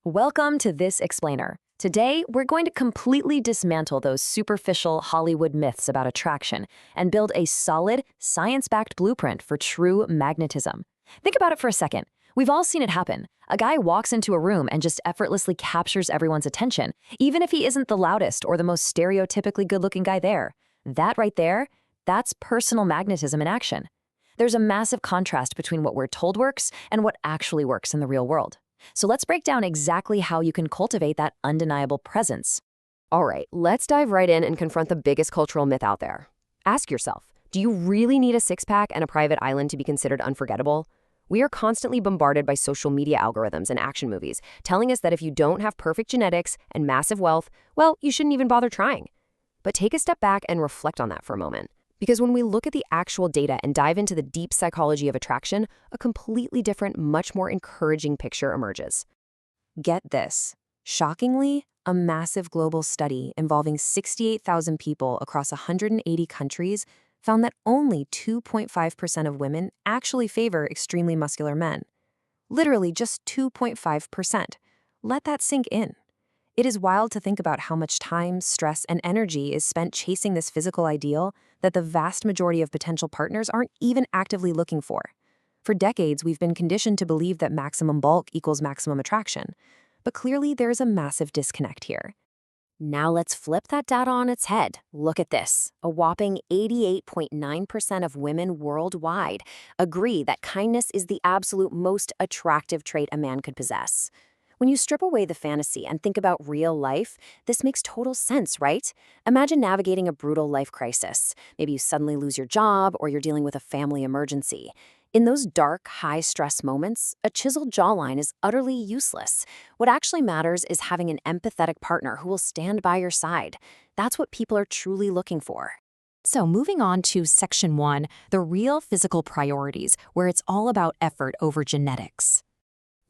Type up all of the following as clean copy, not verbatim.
Welcome to This Explainer. Today, we're going to completely dismantle those superficial Hollywood myths about attraction and build a solid, science-backed blueprint for true magnetism. Think about it for a second. We've all seen it happen. A guy walks into a room and just effortlessly captures everyone's attention, even if he isn't the loudest or the most stereotypically good-looking guy there. That right there, that's personal magnetism in action. There's a massive contrast between what we're told works and what actually works in the real world. So let's break down exactly how you can cultivate that undeniable presence. All right, let's dive right in and confront the biggest cultural myth out there. Ask yourself, do you really need a six-pack and a private island to be considered unforgettable? We are constantly bombarded by social media algorithms and action movies, telling us that if you don't have perfect genetics and massive wealth, well, you shouldn't even bother trying. But take a step back and reflect on that for a moment. Because when we look at the actual data and dive into the deep psychology of attraction, a completely different, much more encouraging picture emerges. Get this. Shockingly, a massive global study involving 68,000 people across 180 countries found that only 2.5% of women actually favor extremely muscular men. Literally just 2.5%. Let that sink in. It is wild to think about how much time, stress, and energy is spent chasing this physical ideal that the vast majority of potential partners aren't even actively looking for. For decades, we've been conditioned to believe that maximum bulk equals maximum attraction. But clearly, there is a massive disconnect here. Now let's flip that data on its head. Look at this. A whopping 88.9% of women worldwide agree that kindness is the absolute most attractive trait a man could possess. When you strip away the fantasy and think about real life, this makes total sense, right? Imagine navigating a brutal life crisis. Maybe you suddenly lose your job or you're dealing with a family emergency. In those dark, high-stress moments, a chiseled jawline is utterly useless. What actually matters is having an empathetic partner who will stand by your side. That's what people are truly looking for. So moving on to Section 1, the real physical priorities, where it's all about effort over genetics.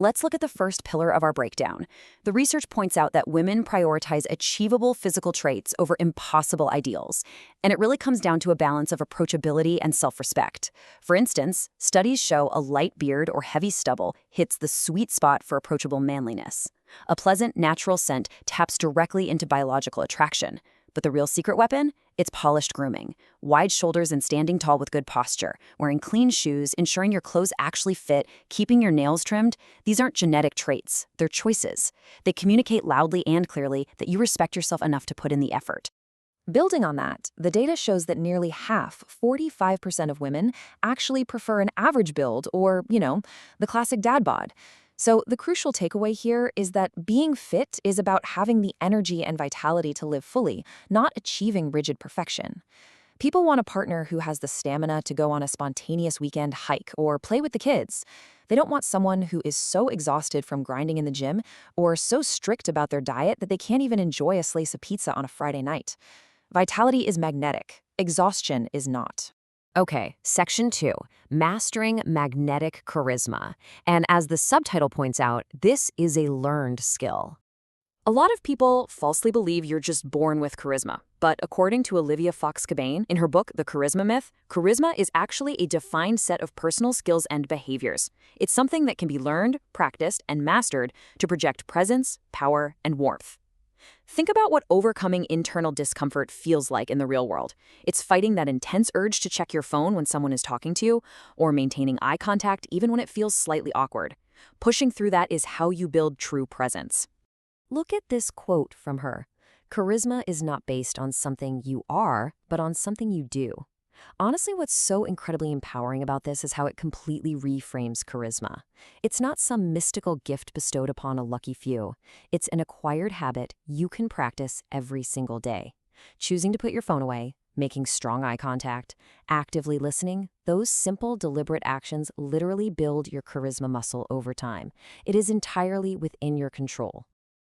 Let's look at the first pillar of our breakdown. The research points out that women prioritize achievable physical traits over impossible ideals, and it really comes down to a balance of approachability and self-respect. For instance, studies show a light beard or heavy stubble hits the sweet spot for approachable manliness. A pleasant, natural scent taps directly into biological attraction. But the real secret weapon? It's polished grooming. Wide shoulders and standing tall with good posture, wearing clean shoes, ensuring your clothes actually fit, keeping your nails trimmed. These aren't genetic traits, they're choices. They communicate loudly and clearly that you respect yourself enough to put in the effort. Building on that, the data shows that nearly half, 45% of women, actually prefer an average build or, the classic dad bod. So the crucial takeaway here is that being fit is about having the energy and vitality to live fully, not achieving rigid perfection. People want a partner who has the stamina to go on a spontaneous weekend hike or play with the kids. They don't want someone who is so exhausted from grinding in the gym or so strict about their diet that they can't even enjoy a slice of pizza on a Friday night. Vitality is magnetic. Exhaustion is not. Okay, Section 2, Mastering Magnetic Charisma. And as the subtitle points out, this is a learned skill. A lot of people falsely believe you're just born with charisma. But according to Olivia Fox-Cabane, in her book, The Charisma Myth, charisma is actually a defined set of personal skills and behaviors. It's something that can be learned, practiced, and mastered to project presence, power, and warmth. Think about what overcoming internal discomfort feels like in the real world. It's fighting that intense urge to check your phone when someone is talking to you, or maintaining eye contact even when it feels slightly awkward. Pushing through that is how you build true presence. Look at this quote from her. Charisma is not based on something you are, but on something you do. Honestly, what's so incredibly empowering about this is how it completely reframes charisma. It's not some mystical gift bestowed upon a lucky few. It's an acquired habit you can practice every single day. Choosing to put your phone away, making strong eye contact, actively listening, those simple, deliberate actions literally build your charisma muscle over time. It is entirely within your control.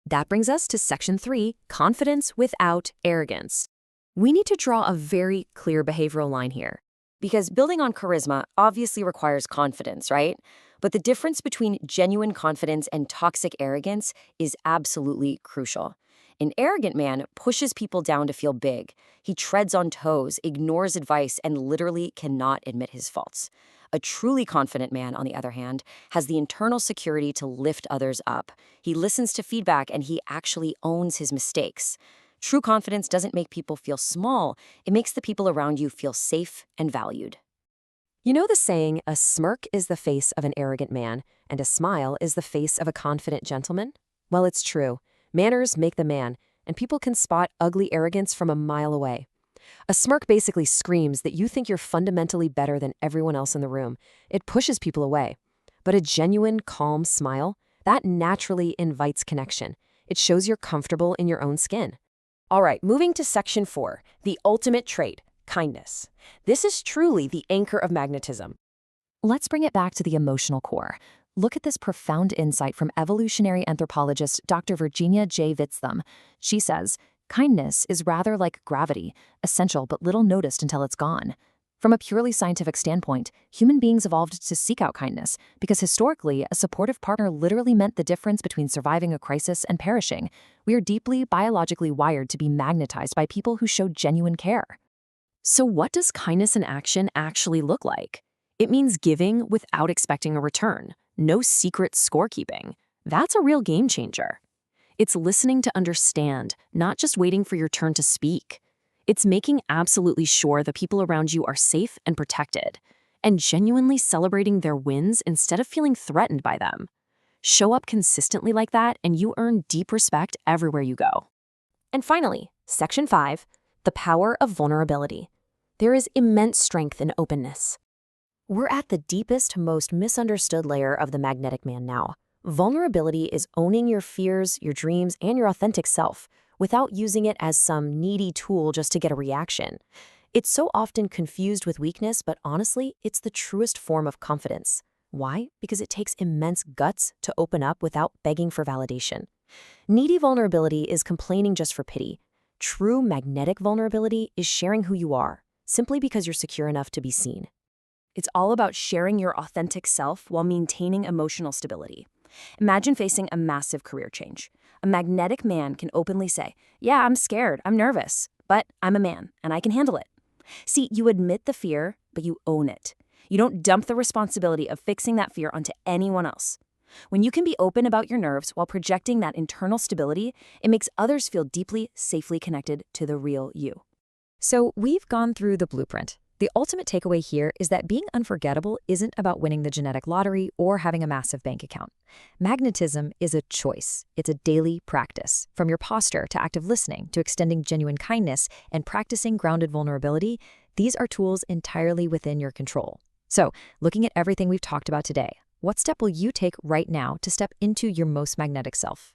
That brings us to Section 3, Confidence without arrogance. We need to draw a very clear behavioral line here. Because building on charisma obviously requires confidence, right? But the difference between genuine confidence and toxic arrogance is absolutely crucial. An arrogant man pushes people down to feel big. He treads on toes, ignores advice, and literally cannot admit his faults. A truly confident man, on the other hand, has the internal security to lift others up. He listens to feedback and he actually owns his mistakes. True confidence doesn't make people feel small, it makes the people around you feel safe and valued. You know the saying, a smirk is the face of an arrogant man, and a smile is the face of a confident gentleman? Well, it's true. Manners make the man, and people can spot ugly arrogance from a mile away. A smirk basically screams that you think you're fundamentally better than everyone else in the room. It pushes people away. But a genuine, calm smile, that naturally invites connection. It shows you're comfortable in your own skin. All right, moving to section 4, the ultimate trait, kindness. This is truly the anchor of magnetism. Let's bring it back to the emotional core. Look at this profound insight from evolutionary anthropologist Dr. Virginia J. Witztham. She says, kindness is rather like gravity, essential but little noticed until it's gone. From a purely scientific standpoint, human beings evolved to seek out kindness because historically, a supportive partner literally meant the difference between surviving a crisis and perishing. We are deeply biologically wired to be magnetized by people who show genuine care. So what does kindness in action actually look like? It means giving without expecting a return. No secret scorekeeping. That's a real game changer. It's listening to understand, not just waiting for your turn to speak. It's making absolutely sure the people around you are safe and protected, and genuinely celebrating their wins instead of feeling threatened by them. Show up consistently like that, and you earn deep respect everywhere you go. And finally, section 5, the power of vulnerability. There is immense strength in openness. We're at the deepest, most misunderstood layer of the magnetic man now. Vulnerability is owning your fears, your dreams, and your authentic self without using it as some needy tool just to get a reaction. It's so often confused with weakness, but honestly, it's the truest form of confidence. Why? Because it takes immense guts to open up without begging for validation. Needy vulnerability is complaining just for pity. True magnetic vulnerability is sharing who you are, simply because you're secure enough to be seen. It's all about sharing your authentic self while maintaining emotional stability. Imagine facing a massive career change. A magnetic man can openly say, "Yeah, I'm scared, I'm nervous, but I'm a man and I can handle it." See, you admit the fear, but you own it. You don't dump the responsibility of fixing that fear onto anyone else. When you can be open about your nerves while projecting that internal stability, it makes others feel deeply, safely connected to the real you. So we've gone through the blueprint. The ultimate takeaway here is that being unforgettable isn't about winning the genetic lottery or having a massive bank account. Magnetism is a choice. It's a daily practice. From your posture to active listening to extending genuine kindness and practicing grounded vulnerability, these are tools entirely within your control. So, looking at everything we've talked about today, what step will you take right now to step into your most magnetic self?